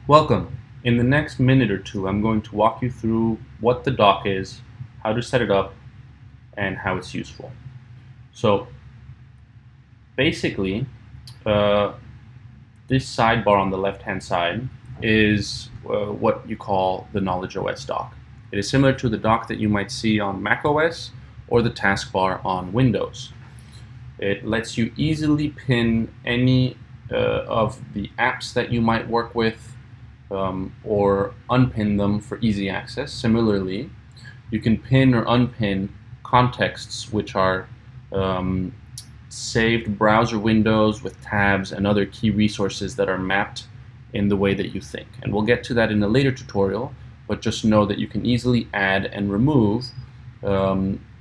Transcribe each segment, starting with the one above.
Welcome. In the next minute or two, I'm going to walk you through what the dock is, how to set it up, and how it's useful. So basically, uh, this sidebar on the left-hand side is what you call the KnowledgeOS dock. It is similar to the dock that you might see on macOS or the taskbar on Windows. It lets you easily pin any of the apps that you might work with or unpin them for easy access. Similarly, you can pin or unpin contexts, which are saved browser windows with tabs and other key resources that are mapped in the way that you think. And we'll get to that in a later tutorial, but just know that you can easily add and remove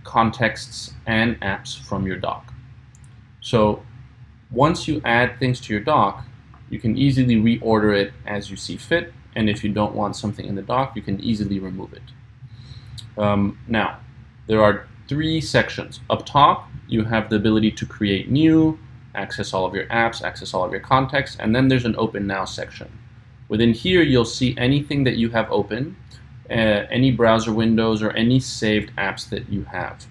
contexts and apps from your dock. So once you add things to your dock, you can easily reorder it as you see fit, and if you don't want something in the dock, you can easily remove it. Now, there are three sections. Up top, you have the ability to create new, access all of your apps, access all of your contexts, and then there's an Open Now section. Within here, you'll see anything that you have open, any browser windows or any saved apps that you have.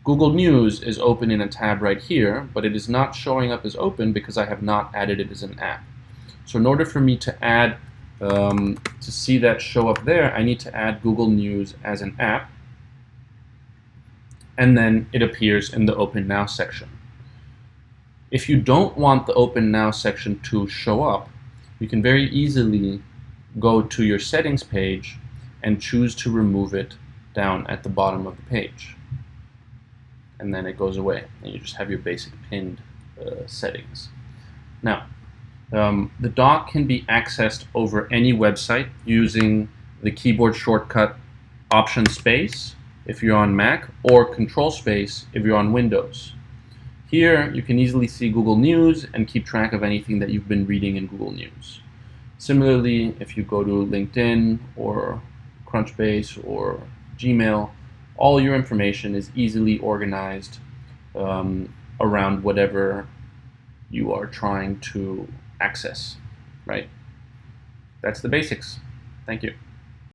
Google News is open in a tab right here, but it is not showing up as open because I have not added it as an app. So in order for me to add, to see that show up there, I need to add Google News as an app, and then it appears in the Open Now section. If you don't want the Open Now section to show up, you can very easily go to your settings page and choose to remove it down at the bottom of the page. And then it goes away, and you just have your basic pinned settings. Now, the dock can be accessed over any website using the keyboard shortcut Option Space if you're on Mac, or Control Space if you're on Windows. Here, you can easily see Google News and keep track of anything that you've been reading in Google News. Similarly, if you go to LinkedIn or Crunchbase or Gmail, all your information is easily organized around whatever you are trying to access, right? That's the basics. Thank you.